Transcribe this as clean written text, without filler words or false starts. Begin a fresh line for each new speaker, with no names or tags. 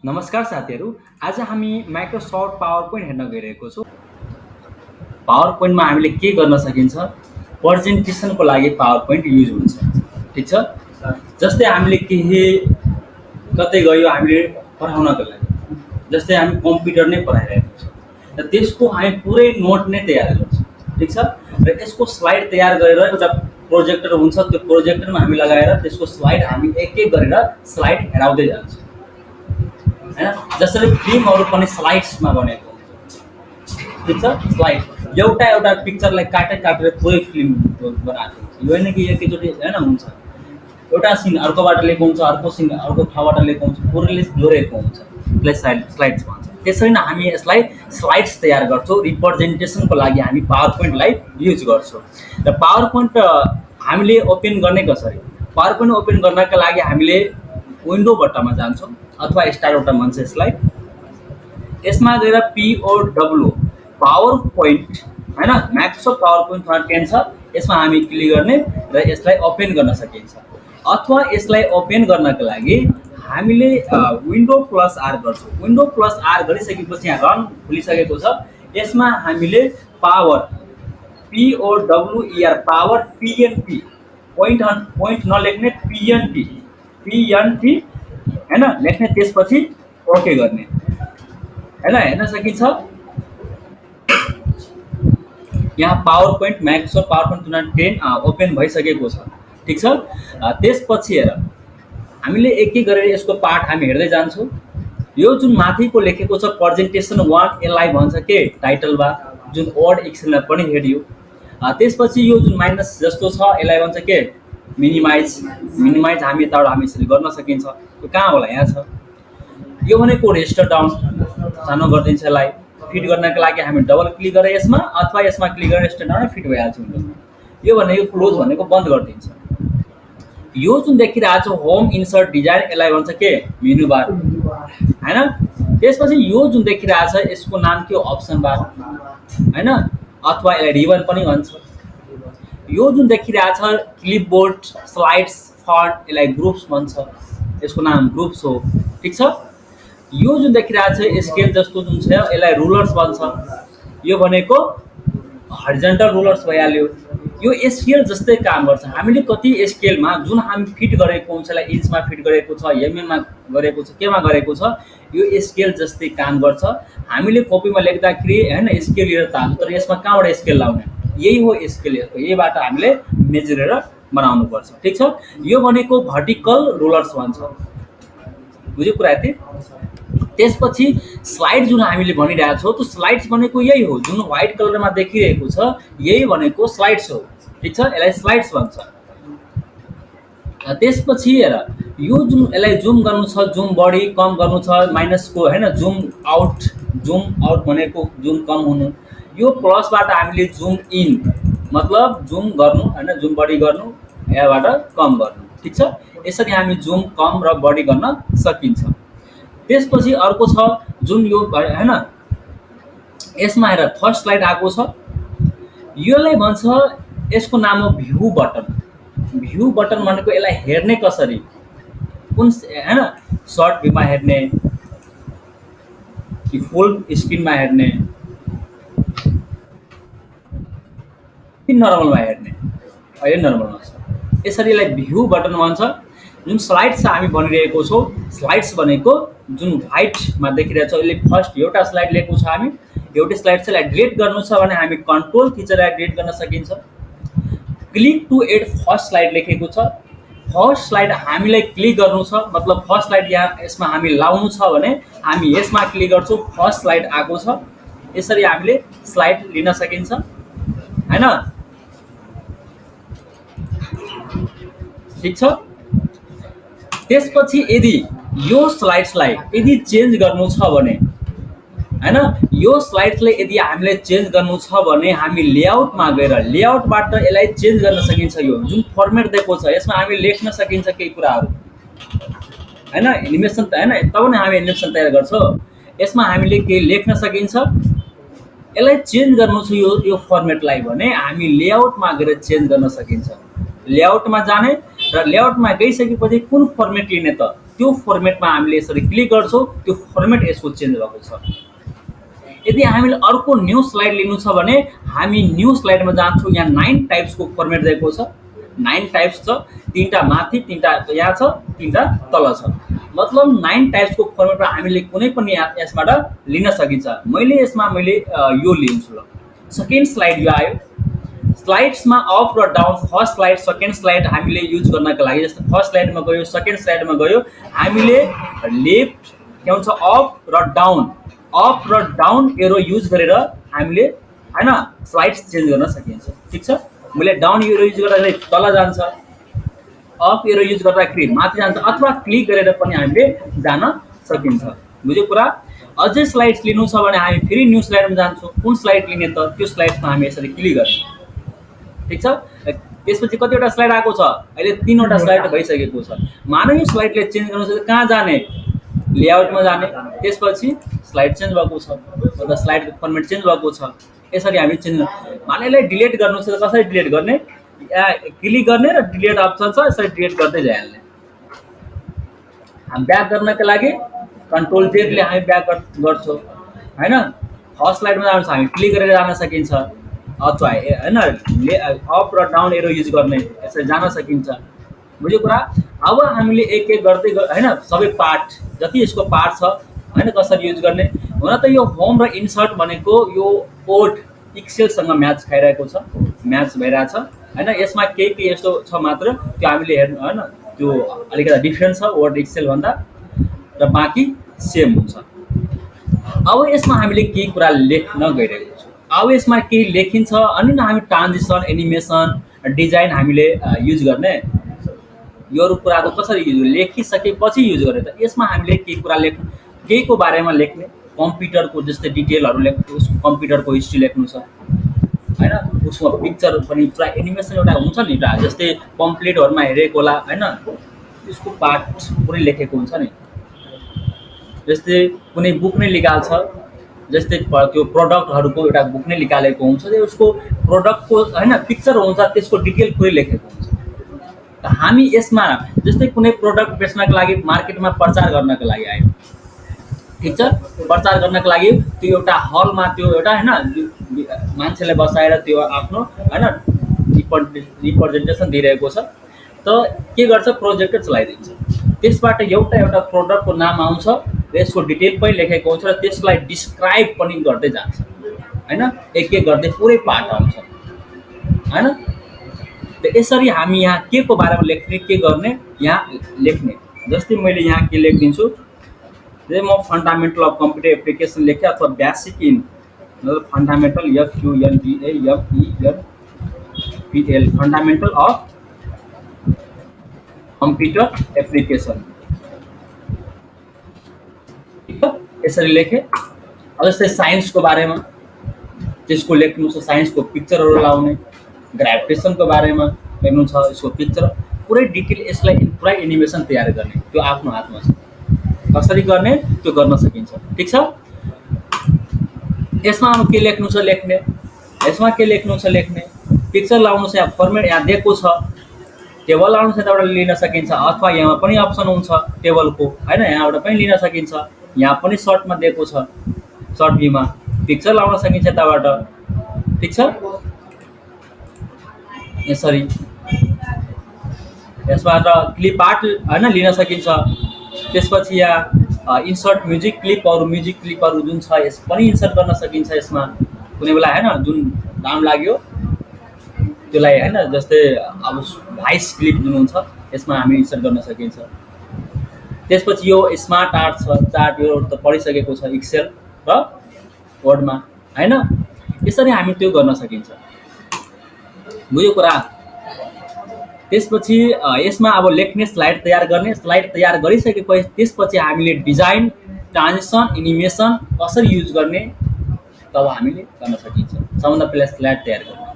नमस्कार साथीहरू। आज हामी माइक्रोसफ्ट पावर पोइन्ट हेर्न गइरहेको छौँ। पावर पोइन्टमा हामीले के गर्न सकिन्छ? प्रेजेन्टेसनको लागि पावर पोइन्ट युज हुन्छ। ठिक छ। जस्तै हामीले केही कतै गयो हामीले पढाउनको लागि, जस्तै हामी कम्प्युटर नै पढाइरहेको छौँ र त्यसको हामी पुरै नोट नै तयार गर्छौँ। ठिक छ। र यसको स्लाइड तयार गरेर एउटा प्रोजेक्टर हुन्छ, त्यो प्रोजेक्टरमा हामी लगाएर त्यसको स्लाइड हामी एक एक गरेर स्लाइड हेराउँदै जान्छौँ हैन। जसरी फिल्महरू पनि स्लाइड्समा बनेको हुन्छ। ठिक छ। स्लाइड एउटा एउटा पिक्चरलाई काटेर पुरै फिल्म बनाएको हुन्छ। यो होइन कि एकैचोटि हैन हुन्छ, एउटा सिन अर्कोबाट लिएको हुन्छ, अर्को सिन अर्को ठाउँबाट लिएको हुन्छ, पुरैले जोडेको हुन्छ। त्यसलाई स्लाइड्स भन्छ। त्यसरी नै हामी यसलाई स्लाइड्स तयार गर्छौँ। रिप्रेजेन्टेसनको लागि हामी पावर पोइन्टलाई युज गर्छौँ। र पावर पोइन्ट हामीले ओपन गर्ने कसरी? पावर पोइन्ट ओपन गर्नका लागि हामीले विन्डो बटनमा जान्छौँ अथवा स्टार बटन भन्छ यसलाई। यसमा गएर POW पावर पोइन्ट हैन, माइक्रोसफ्ट पावर पोइन्ट 10 छ, यसमा हामी क्लिक गर्ने र यसलाई ओपन गर्न सकिन्छ। अथवा यसलाई ओपन गर्नका लागि हामीले विन्डो प्लस आर गर्छौँ। विन्डो प्लस आर गरिसकेपछि यहाँ रन खुलिसकेको छ। यसमा हामीले power POWER power PNP point नलेख्ने PNP हैन लेख्ने, त्यसपछि ओके गर्ने हैन। हेर्न सकिन्छ यहाँ power point Microsoft power point 2010 open भइसकेको छ। ठिक छ। त्यसपछि हेर हामीले एक एक गरेर यसको पार्ट हामी हेर्दै जान्छौँ। यो जुन माथिको लेखेको छ प्रेजेन्टेसन 1 यसलाई भन्छ के टाइटल बार, जुन वर्ड एक्सेलमा पनि हेरियो। त्यसपछि यो जुन माइनस जस्तो छ यसलाई भन्छ के मिनिमाइज हामी यताबाट हामी यसरी गर्न सकिन्छ। यो कहाँ होला? यहाँ छ। यो भनेको रेजिस्टर डाउन सानो गरिदिन्छ। यसलाई फिट गर्नको लागि हामी डबल क्लिक गरेर यसमा अथवा यसमा क्लिक गरेर रेजिस्टर डाउन फिट भइहाल्छ विन्डोमा। यो भनेको क्लोज भनेको बन्द गरिदिन्छ। यो जुन देखिरहेको छ होम इन्सर्ट डिजाइन यसलाई भन्छ के मेनु बार हैन। त्यसपछि यो जुन देखिरहेको छ यसको नाम के हो? अप्सन बार हैन, अथवा यसलाई रिबन पनि भन्छ। यो जुन देखिरहेको छ क्लिपबोर्ड, स्लाइड्स, फन्ट यसलाई ग्रुप्स भन्छ, यसको नाम ग्रुप्स हो। ठिक छ। यो जुन देखिरहेको छ स्केल जस्तो जुन छ यसलाई रुलर्स भन्छ। यो भनेको हरिजन्टल रुलर्स भइहाल्यो। यो स्केल जस्तै काम गर्छ। हामीले कति स्केलमा जुन हामी फिट गरेको हुन्छ, यसलाई इन्चमा फिट गरेको छ, एमएममा गरेको छ, केमा गरेको छ, यो स्केल जस्तै काम गर्छ। हामीले कपीमा लेख्दाखेरि हैन स्केल लिएर तान्छ, तर यसमा कहाँबाट स्केल लाउने? यही हो स्केल। यहीबाट हामीले मेजरेर बनाउनु पर्छ। ठिक छ। यो भनेको भर्टिकल रुलर्स भन्छ। बुझ्यो कुरा यति? त्यसपछि स्लाइड जुन हामीले भनिरहेको छौँ त्यो स्लाइड्स भनेको यही हो, जुन व्हाइट कलरमा देखिरहेको छ यही भनेको स्लाइड्स हो। ठिक छ। यसलाई स्लाइड्स भन्छ। त्यसपछि हेर यो जुन यसलाई जुम गर्नु छ, जुम बढी कम गर्नु छ, माइनसको हैन जुम आउट भनेको जुम कम हुनु। यो प्लसबाट हामीले जुम इन मतलब जुम गर्नु हैन, जुम बढी गर्नु, यहाँबाट कम गर्नु। ठिक छ। यसरी हामी जुम कम र बढी गर्न सकिन्छ। त्यसपछि अर्को छ जुन यो हैन, यसमा हेर फर्स्ट स्लाइड आएको छ, योलाई भन्छ, यसको नाम हो भ्यू बटन। भ्यू बटन भनेको यसलाई हेर्ने कसरी? कुन हैन सर्ट भ्यूमा हेर्ने कि फुल स्क्रिनमा हेर्ने कि नर्मलमा हेर्ने? अहिले नर्मलमा छ। यसरी यसलाई भ्यू बटन भन्छ। जुन स्लाइड्स हामी भनिरहेको छौँ, स्लाइड्स भनेको जुन व्हाइटमा देखिरहेको छ यसले फर्स्ट एउटा स्लाइड लिएको छ, हामी एउटै स्लाइड छ, यसलाई डिलिट गर्नु छ भने हामी कन्ट्रोल थिचेर डिलिट गर्न सकिन्छ। Click to add first slide लेखेको छ। फर्स्ट स्लाइड हामीलाई क्लिक गर्नु छ, मतलब फर्स्ट स्लाइड यहाँ यसमा हामी लाउनु छ भने हामी यसमा क्लिक गर्छौँ, फर्स्ट स्लाइड आएको छ। यसरी हामीले स्लाइड लिन सकिन्छ हैन। ठिक छ। त्यसपछि यदि यो स्लाइड्सलाई यदि चेन्ज गर्नु छ भने हैन, यो स्लाइड्सलाई यदि हामीले चेन्ज गर्नु छ भने हामी लेआउटमा गएर लेआउटबाट यसलाई चेन्ज गर्न सकिन्छ। यो जुन फर्मेट दिएको छ यसमा हामी लेख्न सकिन्छ केही कुराहरू हैन, एनिमेसन हैन, तब नै हामी एनिमेसन तयार गर्छौँ। यसमा हामीले केही लेख्न सकिन्छ। यसलाई चेन्ज गर्नु छ यो फर्मेटलाई भने हामी लेआउटमा गएर चेन्ज गर्न सकिन्छ। लेआउटमा जाने र लेआउटमा गइसकेपछि कुन फर्मेट लिने त त्यो फर्मेटमा हामीले यसरी क्लिक गर्छौँ, त्यो फर्मेट यसको चेन्ज भएको छ। यदि हामीले अर्को न्यू स्लाइड लिनु छ भने हामी न्यू स्लाइडमा जान्छौँ। यहाँ 9 टाइप्सको फर्मेट दिएको छ, 9 टाइप्स छ, 3टा माथि, 3टा यहाँ छ, 3टा तल छ। मतलब 9 टाइप्सको फर्मेटमा हामीले कुनै पनि यसबाट लिन सकिन्छ। मैले यो लिन्छु। ल सेकेन्ड स्लाइड यो आयो। स्लाइड्समा अप र down, first slide second slide हामीले युज गर्नका लागि जस्तो फर्स्ट स्लाइडमा गयो, सेकेन्ड स्लाइडमा गयो, हामीले लेफ्ट के भन्छ अप र डाउन एरो युज गरेर हामीले हैन स्लाइड्स चेन्ज गर्न सकिन्छ। ठीक छ। मैले डाउन एरो युज गर्दाखेरि तल जान्छ, अप एरो युज गर्दाखेरि माथि जान्छ, अथवा क्लिक गरेर पनि हामीले जान सकिन्छ। बुझ्यो कुरा। अझै स्लाइड्स लिनु छ भने हामी फेरि न्यू स्लाइडमा जान्छौँ। कुन स्लाइड लिने त त्यो स्लाइड्समा हामी यसरी क्लिक गर्छौँ। ठीक छ। त्यसपछि कतिवटा स्लाइड आएको छ, अहिले 3वटा स्लाइड भइसकेको छ। मानौ यो स्लाइडले चेन्ज गर्नु छ, कहाँ जाने, लेआउटमा जाने, त्यसपछि स्लाइड चेन्ज भएको छ, मतलब स्लाइडको फर्मेट चेन्ज भएको छ। यसरी हामी चेन्ज, माने यसलाई डिलिट गर्नु छ त कसरी डिलिट गर्ने, क्लिक गर्ने र डिलिट अप्सन छ, यसरी डिलिट गर्दै जाइहाल्ने। हामी ब्याक गर्नका लागि कन्ट्रोल Z ले हामी ब्याक गर्छौँ हैन। फर्स्ट स्लाइडमा जानु छ हामी क्लिक गरेर जान सकिन्छ, अथवा हैन अप र डाउन एरो युज गर्ने, यसरी जान सकिन्छ। बुझ्यो कुरा। अब हामीले एक एक गर्दै हैन सबै पार्ट जति यसको पार्ट छ हैन कसरी युज गर्ने। हुन त यो होम र इन्सर्ट भनेको यो कोड एक्सेलसँग म्याच खाइरहेको छ, म्याच भइरहेछ हैन। यसमा के यस्तो छ मात्र त्यो हामीले हेर्नु हैन, त्यो अलिकति डिफरेन्स छ वर्ड एक्सेल भन्दा, र बाँकी सेम हुन्छ। अब यसमा हामीले केही कुरा लेख्न गइरहेको छौँ। अब यसमा केही लेखिन्छ अनि हामी ट्रान्जिसन, एनिमेसन, डिजाइन हामीले युज गर्ने। यो कुराको कसरी युज, लेखिसकेपछि युज गर्ने त यसमा हामीले केही कुरा केहीको बारेमा लेख्ने, कम्प्युटरको जस्तै डिटेलहरू लेख्नु, उसको कम्प्युटरको हिस्ट्री लेख्नु छ हैन, उसको पिक्चर पनि पुरा एनिमेसन एउटा हुन्छ नि, एउटा जस्तै पम्पलेटहरूमा हेरेको होला हैन, उसको पार्ट पुरै लेखेको हुन्छ नि। जस्तै कुनै बुक नै निकाल्छ, जस्तै त्यो प्रडक्टहरूको एउटा बुक नै निकालेको हुन्छ, उसको प्रडक्टको हैन पिक्चर हुन्छ, त्यसको डिटेल पुरै लेखेको हुन्छ। त हामी यसमा जस्तै कुनै प्रडक्ट बेच्नको लागि मार्केटमा प्रचार गर्नको लागि आयो, ठीक छ, प्रचार गर्नको लागि त्यो एउटा हलमा त्यो एउटा हैन मान्छेलाई बसाएर त्यो आफ्नो हैन रिप्रेजेन्टेसन दिइरहेको छ। त के गर्छ, प्रोजेक्टर चलाइदिन्छ, त्यसबाट एउटा प्रडक्टको नाम आउँछ र यसको डिटेल पनि लेखेको हुन्छ र त्यसलाई डिस्क्राइब पनि गर्दै जान्छ हैन, एक एक गर्दै पुरै पार्ट आउँछ हैन। त यसरी हामी यहाँ के को बारेमा लेख्ने, के गर्ने, यहाँ लेख्ने। जस्तै मैले यहाँ के लेखिदिन्छु, म फन्डामेन्टल अफ कम्प्युटर एप्लिकेसन लेखेँ, अथवा बेसिक इन मतलब fundamental FUNDAMENTAL fundamental of computer application, यसरी लेखेँ। अब जस्तै साइन्सको बारेमा त्यसको लेख्नु छ, साइन्सको पिक्चरहरू लाउने, ग्राभिटेसनको बारेमा लेख्नु छ, यसको पिक्चर पुरै डिटेल, यसलाई पुरै एनिमेसन तयार गर्ने, त्यो आफ्नो हातमा छ, कसरी गर्ने त्यो गर्न सकिन्छ। ठीक छ। यसमा अब के लेख्नु छ लेख्ने, यसमा के लेख्नु छ लेख्ने, पिक्चर लाउनु छ, यहाँ फर्मेट यहाँ दिएको छ, टेबल लाउनु छ त्यहाँबाट लिन सकिन्छ, अथवा यहाँ पनि अप्सन हुन्छ टेबलको हैन, यहाँबाट पनि लिन सकिन्छ, यहाँ पनि सर्टमा दिएको छ, सर्ट भ्यूमा पिक्चर लाउन सकिन्छ त्यहाँबाट। ठीक छ। यसरी यसबाट क्लिप आर्ट हैन लिन सकिन्छ। त्यसपछि यहाँ इन्सर्ट म्युजिक क्लिपहरू जुन छ यस पनि इन्सर्ट गर्न सकिन्छ। यसमा कुनै बेला हैन जुन राम्रो लाग्यो त्यसलाई हैन, जस्तै अब भाइस क्लिप जुन हुन्छ यसमा हामी इन्सर्ट गर्न सकिन्छ। त्यसपछि यो स्मार्ट आर्ट छ, चार्ट यो त पढिसकेको छ एक्सेल र वर्डमा हैन, यसरी हामी त्यो गर्न सकिन्छ। बुझ्यो कुरा। त्यसपछि यसमा अब लेख्ने, स्लाइड तयार गर्ने, स्लाइड तयार गरिसकेपछि त्यसपछि हामीले डिजाइन, ट्रान्जिसन, एनिमेसन कसरी युज गर्ने तब हामीले गर्न सकिन्छ। सबभन्दा पहिला स्लाइड तयार गर्ने।